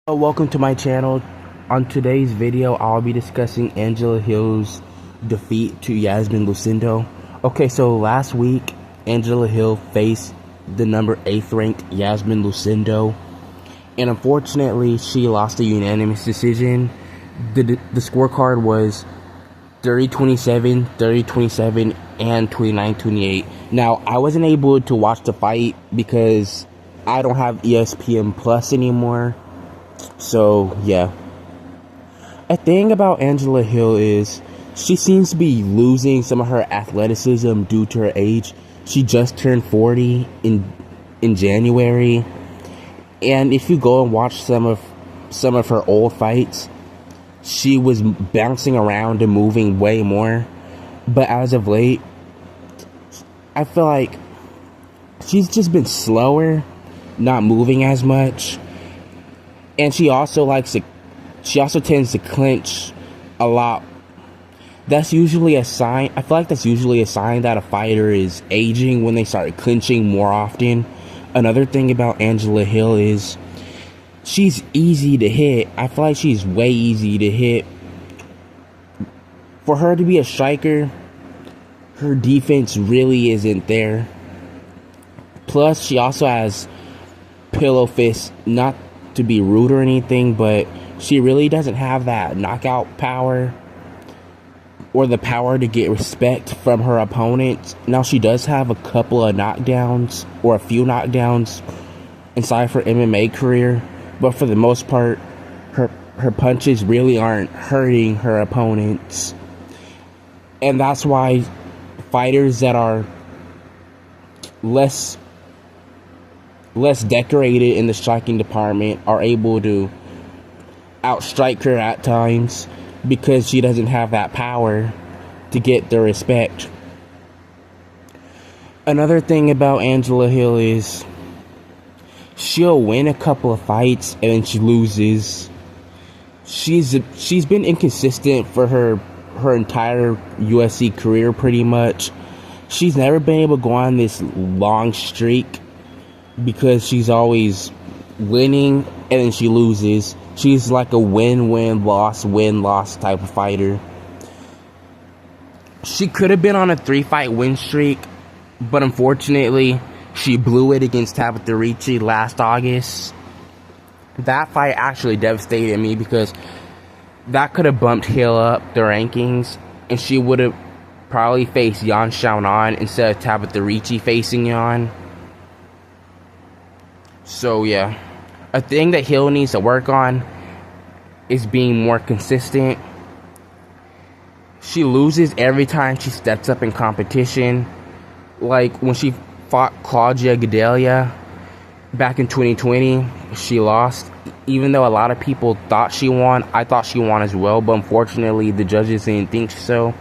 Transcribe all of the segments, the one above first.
Welcome to my channel. On today's video, I'll be discussing Angela Hill's defeat to Yasmin Lucindo. Okay, so last week, Angela Hill faced the number 8th ranked Yasmin Lucindo, and unfortunately, she lost a unanimous decision. The scorecard was 30-27, 30-27, and 29-28. Now, I wasn't able to watch the fight because I don't have ESPN Plus anymore. So, yeah. A thing about Angela Hill is she seems to be losing some of her athleticism due to her age. She just turned 40 in January. And if you go and watch some of her old fights, she was bouncing around and moving way more. But as of late, I feel like she's just been slower, not moving as much. And she also tends to clinch a lot. That's usually a sign. I feel like that's usually a sign that a fighter is aging when they start clinching more often. Another thing about Angela Hill is she's easy to hit. I feel like she's way easy to hit. For her to be a striker, her defense really isn't there. Plus, she also has pillow fists. Not to be rude or anything, but she really doesn't have that knockout power or the power to get respect from her opponents. Now, she does have a couple of knockdowns or a few knockdowns inside her MMA career, but for the most part, her punches really aren't hurting her opponents. And that's why fighters that are less decorated in the striking department are able to outstrike her at times because she doesn't have that power to get the respect. Another thing about Angela Hill is she'll win a couple of fights and then she loses. She's been inconsistent for her entire UFC career pretty much. She's never been able to go on this long streak because she's always winning and then she loses. She's like a win-loss type of fighter. She could have been on a 3-fight win streak, but unfortunately, she blew it against Tabatha Ricci last August. That fight actually devastated me because that could have bumped Hill up the rankings, and she would have probably faced Yan Xiaonan instead of Tabatha Ricci facing Yan. So, yeah. A thing that Hill needs to work on is being more consistent. She loses every time she steps up in competition. Like when she fought Claudia Gadelha back in 2020, she lost. Even though a lot of people thought she won, I thought she won as well, but unfortunately the judges didn't think so.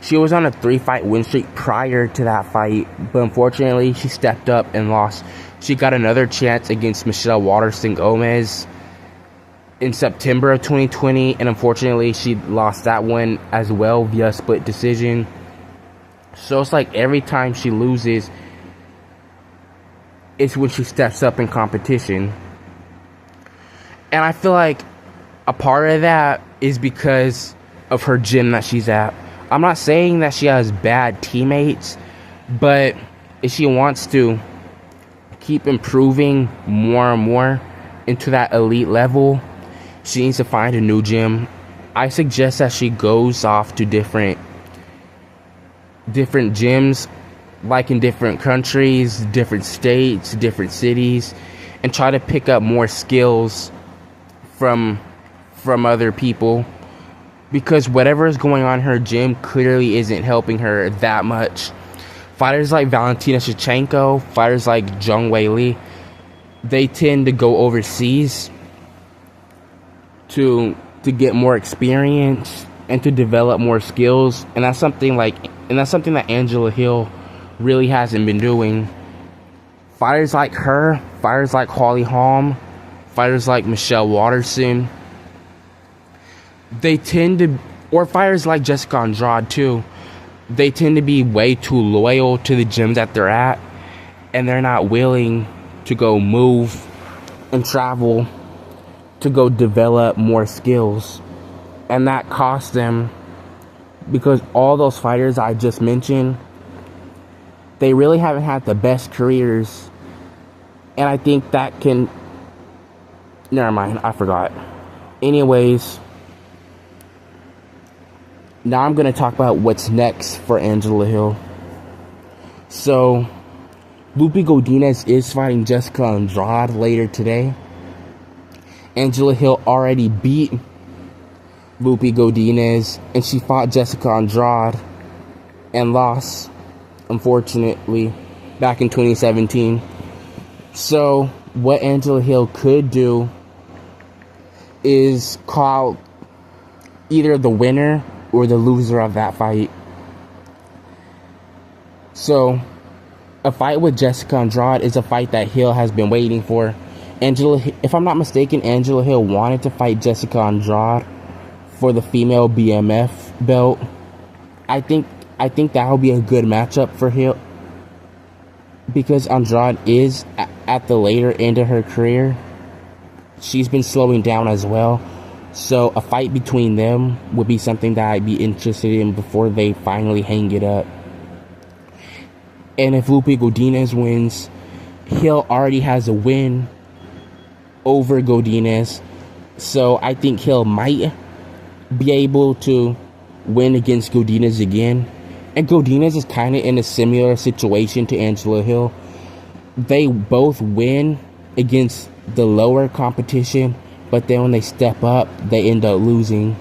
She was on a 3-fight win streak prior to that fight, but unfortunately she stepped up and lost. She got another chance against Michelle Waterson Gomez in September of 2020, and unfortunately she lost that one as well via split decision. So it's like every time she loses, it's when she steps up in competition. And I feel like a part of that is because of her gym that she's at. I'm not saying that she has bad teammates, but if she wants to keep improving more and more into that elite level, she needs to find a new gym. I suggest that she goes off to different gyms, like in different countries, different states, different cities, and try to pick up more skills from other people, because whatever is going on in her gym clearly isn't helping her that much. Fighters like Valentina Shevchenko, fighters like Zhang Weili, they tend to go overseas to get more experience and to develop more skills, and that's something that Angela Hill really hasn't been doing. Fighters like her, fighters like Holly Holm, fighters like Michelle Waterson, they tend to, or fighters like Jessica Andrade too, they tend to be way too loyal to the gyms that they're at, and they're not willing to go move and travel to go develop more skills. And that cost them, because all those fighters I just mentioned, they really haven't had the best careers. And I think that can... Never mind, I forgot. Anyways, now I'm going to talk about what's next for Angela Hill. So, Lupe Godinez is fighting Jessica Andrade later today. Angela Hill already beat Lupe Godinez, and she fought Jessica Andrade and lost, unfortunately, back in 2017. So, what Angela Hill could do is call either the winner or the loser of that fight. So, a fight with Jessica Andrade is a fight that Hill has been waiting for. If I'm not mistaken, Angela Hill wanted to fight Jessica Andrade for the female BMF belt. I think that will be a good matchup for Hill, because Andrade is at the later end of her career. She's been slowing down as well. So a fight between them would be something that I'd be interested in before they finally hang it up. And if Lupe Godinez wins, Hill already has a win over Godinez. So I think Hill might be able to win against Godinez again. And Godinez is kind of in a similar situation to Angela Hill. They both win against the lower competition, but then when they step up, they end up losing.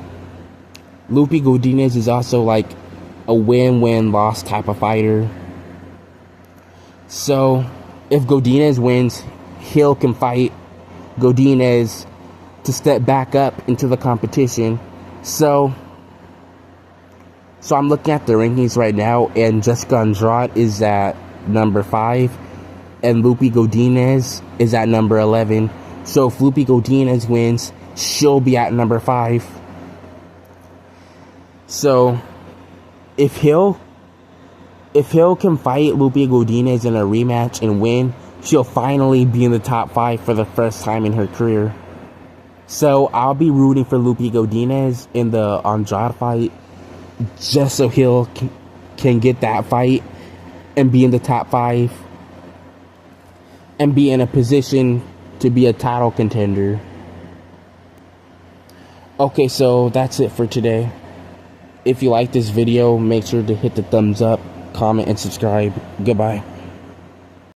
Lupe Godinez is also like a win-win-loss type of fighter. So, if Godinez wins, Hill can fight Godinez to step back up into the competition. So I'm looking at the rankings right now, and Jessica Andrade is at number 5, and Lupe Godinez is at number 11. So if Lupe Godinez wins, she'll be at number 5. So if Hill can fight Lupe Godinez in a rematch and win, she'll finally be in the top 5 for the first time in her career. So I'll be rooting for Lupe Godinez in the Andrade fight, just so Hill can get that fight and be in the top 5 and be in a position to be a title contender. Okay, so that's it for today. If you like this video, make sure to hit the thumbs up, comment, and subscribe. Goodbye.